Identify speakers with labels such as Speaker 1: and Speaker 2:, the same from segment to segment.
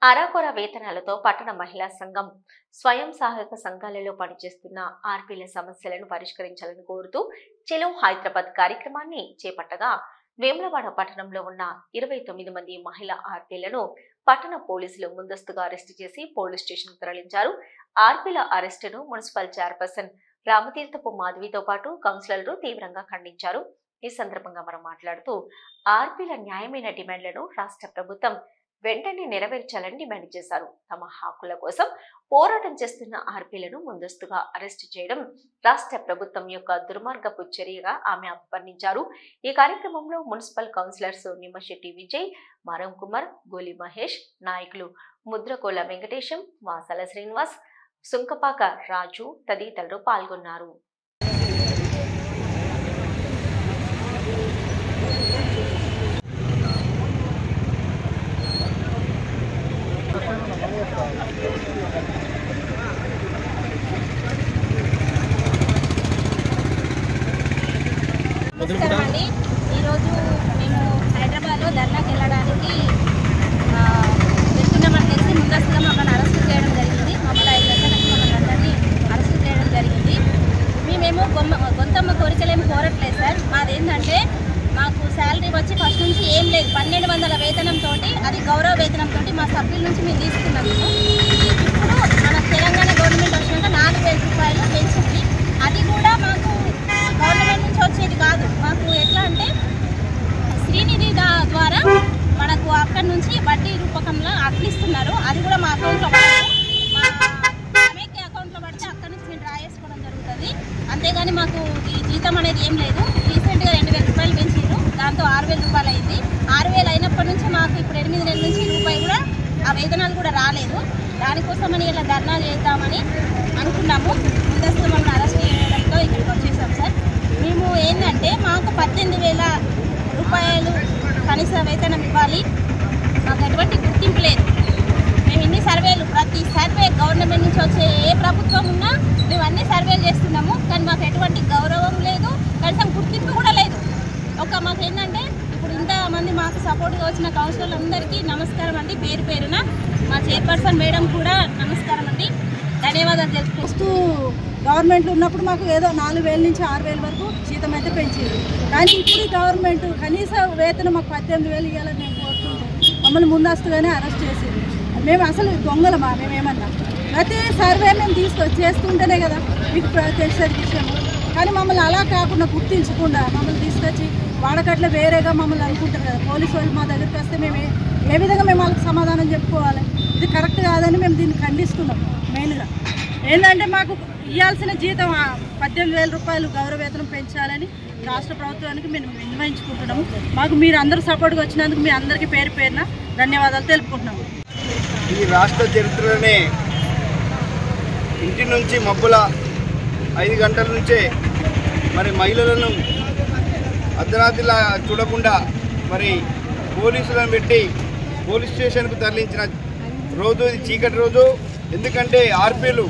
Speaker 1: అరాకొర వేతనాలతో పట్టణ మహిళా సంఘం స్వయం సహాయక సంఘాలలో పనిచేస్తున్న ఆర్పీల సమస్యలను పరిష్కరించాలని కోరుతూ చెలో హైదరాబాద్ కార్యక్రమాన్ని చేపట్టగా వేములవాడ పట్టణంలో ఉన్న 29 మంది మహిళా ఆర్పీలను పట్టణ పోలీసులు ముందస్తుగా అరెస్టు చేసి పోలీస్ స్టేషన్ కు తరలించారు. ఆర్పీల అరెస్టును మున్సిపల్ చైర్పర్సన్ రామతీర్థపు మాధవితో పాటు కౌన్సిలర్లు తీవ్రంగా ఖండించారు. ఈ సందర్భంగా మనం మాట్లాడుతూ ఆర్పీల న్యాయమైన డిమాండ్లను రాష్ట్ర ప్రభుత్వం వెంటనే నెరవేర్చాలని డిమాండ్ చేశారు. తమ హక్కుల కోసం పోరాటం చేస్తున్న ఆర్పీలను ముందస్తుగా అరెస్టు చేయడం రాష్ట్ర ప్రభుత్వం యొక్క దుర్మార్గపు చర్యగా ఆమె అభివర్ణించారు. ఈ కార్యక్రమంలో మున్సిపల్ కౌన్సిలర్స్ నిమ్మశెట్టి విజయ్, మారం కుమార్, గోలి మహేష్, నాయకులు ముద్రకోల వెంకటేశం, వాసాల శ్రీనివాస్, సుంకపాక రాజు తదితరులు పాల్గొన్నారు.
Speaker 2: నమస్కారం అండి. ఈరోజు మేము హైదరాబాద్లో ధర్నాకి వెళ్ళడానికి వెళ్తున్నామని తెలిసి ముందస్తుగా మమ్మల్ని అరెస్ట్ చేయడం జరిగింది. మమ్మల్ని 5 గంటలకు మమ్మల్ని అందరినీ అరెస్ట్ చేయడం జరిగింది. మేమేమో గొంతమ్మ కోరికలేమి కోరట్లేదు సార్. మాదేంటంటే మాకు శాలరీ వచ్చి ఫస్ట్ నుంచి ఏం లేదు, 1200 వేతనంతో, అది గౌరవ వేతనంతో మా సభ్యుల నుంచి మేము తీసుకున్నాము. ఇప్పుడు మన తెలంగాణ గవర్నమెంట్ వచ్చినాక 4000 రూపాయలు పెంచింది. అది కూడా మాకు గవర్నమెంట్ నుంచి వచ్చేది కాదు. మాకు ఎట్లా అంటే శ్రీనిధి ద్వారా మనకు అక్కడి నుంచి వడ్డీ రూపకంలో అట్లిస్తున్నారు. అది కూడా మా అకౌంట్లో పడదు, మా అమెకి అకౌంట్లో పడితే అక్కడి నుంచి మేము డ్రా చేసుకోవడం జరుగుతుంది. అంతేగాని మాకు ఈ జీతం అనేది ఏం లేదు. రీసెంట్గా 2000 రూపాయలు పెంచారు, దాంతో 6000 రూపాయలు అయింది. 6000 అయినప్పటి నుంచి మాకు ఇప్పుడు 8 నెలల నుంచి రూపాయి కూడా ఆ వేతనాలు కూడా రాలేదు. దానికోసమని ఇలా ధర్నా చేద్దామని అనుకున్నాము. ముందస్తు మమ్మల్ని అరెస్ట్ చేయడంతో ఇక్కడికి వచ్చేసాం సార్. మేము ఏంటంటే మాకు 18,000 రూపాయలు కనీస వేతనం ఇవ్వాలి. మాకు ఎటువంటి గుర్తింపు లేదు. మేము ఇన్ని సర్వేలు, ప్రతి సర్వే గవర్నమెంట్ నుంచి వచ్చే ఏ ప్రభుత్వం ఉన్నా మేము అన్ని సర్వేలు చేస్తున్నాము, కానీ మాకు ఎటువంటి గౌరవం లేదు, కనీసం గుర్తింపు కూడా లేదు. మాకు ఏంటంటే ఇప్పుడు ఇంతమంది మాకు సపోర్ట్గా వచ్చిన కౌన్సిలర్లందరికీ నమస్కారం అండి, పేరు పేరున. మా చైర్పర్సన్ మేడం కూడా నమస్కారం అండి, ధన్యవాదాలు తెలుపుతూ.
Speaker 3: గవర్నమెంట్లో ఉన్నప్పుడు మాకు ఏదో 4000 నుంచి 6000 వరకు జీతం అయితే పెంచింది. కానీ ఇప్పుడు గవర్నమెంట్ కనీస వేతనం మాకు 18,000 ఇవ్వాలని మేము కోరుకుంటాం. మమ్మల్ని ముందస్తుగానే అరెస్ట్ చేసింది. మేము అసలు దొంగలమా? మేమేమన్నా ప్రతి సర్వే మేము చేస్తుంటేనే కదా మీకు తెలిసేది విషయము. కానీ మమ్మల్ని అలా కాకుండా గుర్తించకుండా మమ్మల్ని తీసుకొచ్చి వాడకట్ల వేరేగా మమ్మల్ని అనుకుంటారు కదా. పోలీసు వాళ్ళు మా దగ్గరికి వస్తే మేము ఏ విధంగా మేము వాళ్ళకి సమాధానం చెప్పుకోవాలి? ఇది కరెక్ట్ కాదని మేము దీన్ని ఖండిస్తున్నాం. మెయిన్గా ఏంటంటే మాకు ఇవ్వాల్సిన జీతం 18,000 రూపాయలు గౌరవ వేతనం పెంచాలని రాష్ట్ర ప్రభుత్వానికి మేము నిర్ణయించుకుంటున్నాము. మాకు మీరు అందరూ సపోర్ట్గా వచ్చినందుకు మీ అందరికీ పేరు పేరున ధన్యవాదాలు తెలుపుకుంటున్నాము.
Speaker 4: ఈ రాష్ట్ర చరిత్రలోనే ఇంటి నుంచి మబ్బుల 5 గంటల నుంచే మరి మహిళలను అర్ధరాత్రిలా చూడకుండా మరి పోలీసులను పెట్టి పోలీస్ స్టేషన్కు తరలించిన రోజు ఇది చీకటి రోజు. ఎందుకంటే ఆర్పీలు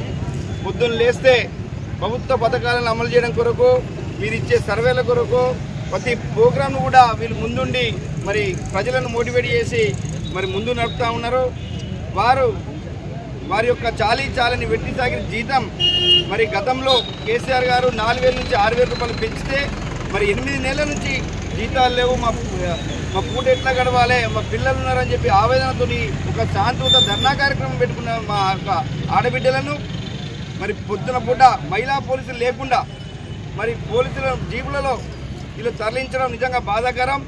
Speaker 4: పొద్దున్న లేస్తే ప్రభుత్వ పథకాలను అమలు చేయడం కొరకు, మీరు ఇచ్చే సర్వేల కొరకు, ప్రతి ప్రోగ్రాంను కూడా వీళ్ళు ముందుండి మరి ప్రజలను మోటివేట్ చేసి మరి ముందు నడుపుతూ ఉన్నారు. వారి యొక్క చాలని వెట్టి సాగిన జీతం మరి గతంలో కేసీఆర్ గారు 4000 నుంచి 6000 రూపాయలు పెంచితే మరి 8 నెలల నుంచి జీతాలు లేవు, మా పూట ఎట్లా గడవాలి, మా పిల్లలు ఉన్నారని చెప్పి ఆవేదనతో ఒక శాంతియుత ధర్నా కార్యక్రమం పెట్టుకున్న మా యొక్క ఆడబిడ్డలను మరి పొద్దున పూట మహిళా పోలీసులు లేకుండా మరి పోలీసుల జీపులలో వీళ్ళు తరలించడం నిజంగా బాధాకరం.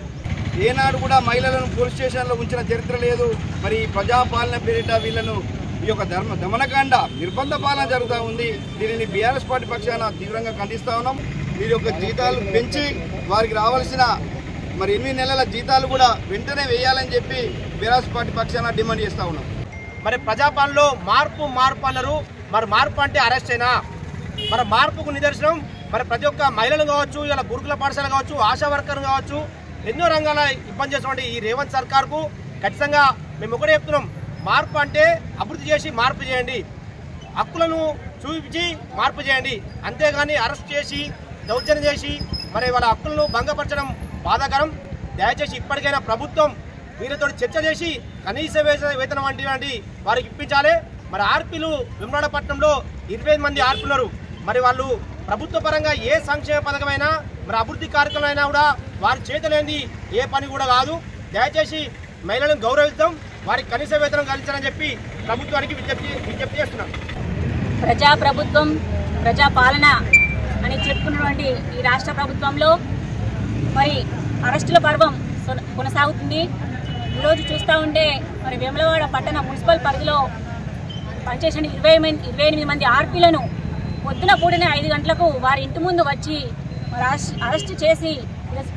Speaker 4: ఏనాడు కూడా మహిళలను పోలీస్ స్టేషన్లో ఉంచిన చరిత్ర లేదు. మరి ప్రజాపాలన పేరిట వీళ్ళను ఈ యొక్క దమనకాండ, నిర్బంధ పాలన జరుగుతూ ఉంది. దీనిని బీఆర్ఎస్ పార్టీ పక్షాన తీవ్రంగా ఖండిస్తూ ఉన్నాం. వీరి యొక్క జీతాలు పెంచి వారికి రావాల్సిన మరి 8 నెలల జీతాలు కూడా వెంటనే వేయాలని చెప్పి బీఆర్ఎస్ పార్టీ పక్షాన డిమాండ్ చేస్తూ ఉన్నాం.
Speaker 5: మరి ప్రజాపాలనలో మార్పు అన్నారు. మరి మార్పు అంటే అరెస్ట్ అయినా మరి మార్పుకు నిదర్శనం మరి ప్రతి ఒక్క మహిళలు కావచ్చు, ఇలా గురుకుల పాఠశాల కావచ్చు, ఆశా వర్కర్లు కావచ్చు, ఎన్నో రంగాల ఇబ్బంది చేసినటువంటి ఈ రేవంత్ సర్కార్కు ఖచ్చితంగా మేము ఒకటే చెప్తున్నాం, మార్పు అంటే అభివృద్ధి చేసి మార్పు చేయండి, హక్కులను చూపించి మార్పు చేయండి. అంతేగాని అరెస్ట్ చేసి దౌర్జన్యం చేసి మరి వాళ్ళ హక్కులను భంగపరచడం బాధాకరం. దయచేసి ఇప్పటికైనా ప్రభుత్వం వీరితో చర్చ చేసి కనీస వేతనం వంటి వారికి ఇప్పించాలి. మరి ఆర్పీలు వేములవాడపట్నంలో 25 మంది ఆర్పీలు. మరి వాళ్ళు ప్రభుత్వ పరంగా ఏ సంక్షేమ పథకమైనా మరి అభివృద్ధి కార్యక్రమం అయినా కూడా వారి చేతలేంది ఏ పని కూడా కాదు. దయచేసి మహిళలను గౌరవిద్దాం, వారికి కనీస వేతనం కల్పించాలని చెప్పి ప్రభుత్వానికి విజ్ఞప్తి చేస్తున్నాం.
Speaker 2: ప్రజాప్రభుత్వం ప్రజాపాలన అని చెప్పుకున్నటువంటి ఈ రాష్ట్ర ప్రభుత్వంలో మరి అరెస్టుల పర్వం కొనసాగుతుంది. ఈరోజు చూస్తూ ఉంటే మరి వేములవాడ పట్టణ మున్సిపల్ పరిధిలో పనిచేసిన 28 మంది ఆర్పీలను పొద్దున పూడిన 5 గంటలకు వారి ఇంటి ముందు వచ్చి అరెస్ట్ చేసి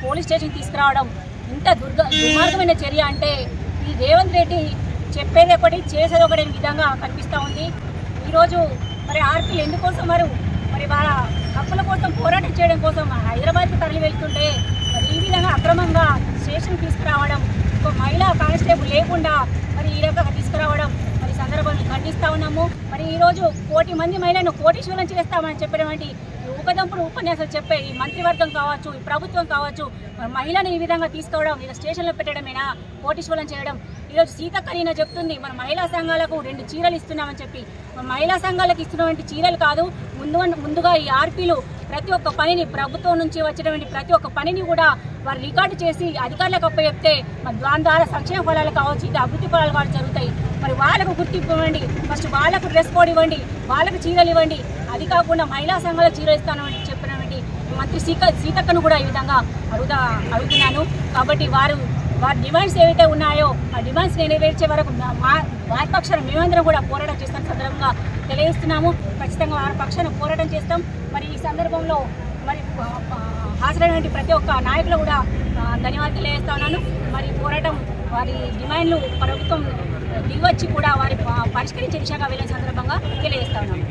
Speaker 2: పోలీస్ స్టేషన్కి తీసుకురావడం ఇంత దుర్మార్గమైన చర్య అంటే ఈ రేవంత్ రెడ్డి చెప్పేది ఒకటి చేసేది ఒకటి విధంగా కనిపిస్తూ ఉంది. ఈరోజు మరి ఆర్పీలు ఎందుకోసం మరి వాళ్ళ హక్కుల కోసం పోరాటం చేయడం కోసం హైదరాబాద్కి తరలి వెళ్తుంటే మరి ఈ విధంగా అక్రమంగా స్టేషన్ తీసుకురావడం, ఒక మహిళా కానిస్టేబుల్ లేకుండా మరి ఈ రకంగా తీసుకురావడం మరి సందర్భాన్ని ఖండిస్తూ ఉన్నాము. మరి ఈరోజు 1,000 మంది మహిళలను కోటీశ్వరం చేస్తామని చెప్పినటువంటి ఉపదంపుడు ఉపన్యాసాలు చెప్పే ఈ మంత్రివర్గం కావచ్చు, ఈ ప్రభుత్వం కావచ్చు, మహిళను ఈ విధంగా తీసుకోవడం, ఇలా స్టేషన్లో పెట్టడమేనా కోటీశ్వరం చేయడం? ఈరోజు సీతక్క చెప్తుంది మన మహిళా సంఘాలకు 2 చీరలు ఇస్తున్నామని చెప్పి. మహిళా సంఘాలకు ఇస్తున్నటువంటి చీరలు కాదు, ముందుగా ఈ ఆర్పీలు ప్రతి ఒక్క పనిని ప్రభుత్వం నుంచి వచ్చినటువంటి ప్రతి ఒక్క పనిని కూడా వారు రికార్డు చేసి అధికారులకు అప్పచెప్తే మరి దాని ద్వారా సంక్షేమ ఫలాలు కావచ్చు, ఇది అభివృద్ధి ఫలాలు కూడా జరుగుతాయి. మరి వాళ్ళకు గుర్తింపు ఇవ్వండి, ఫస్ట్ వాళ్ళకు డ్రెస్ కోడ్ ఇవ్వండి, వాళ్ళకు చీరలు ఇవ్వండి. అది కాకుండా మహిళా సంఘాలకు చీరలు ఇస్తానని చెప్పినటువంటి మంత్రి సీతక్కను కూడా ఈ విధంగా అడుగుతున్నాను. కాబట్టి వారి డిమాండ్స్ ఏవైతే ఉన్నాయో ఆ డిమాండ్స్ నెరవేర్చే వరకు వారి పక్షాన మేమందరం కూడా పోరాటం చేస్తాం సందర్భంగా తెలియజేస్తున్నాము. ఖచ్చితంగా వారి పక్షాన పోరాటం చేస్తాం. మరి ఈ సందర్భంలో మరి హాజరైనటువంటి ప్రతి ఒక్క నాయకులు కూడా ధన్యవాదాలు తెలియజేస్తా ఉన్నాను. మరి పోరాటం వారి డిమాండ్లు ప్రభుత్వం దిగవచ్చి కూడా వారి పరిష్కరించే దిశగా వెళ్ళిన సందర్భంగా తెలియజేస్తా ఉన్నాను.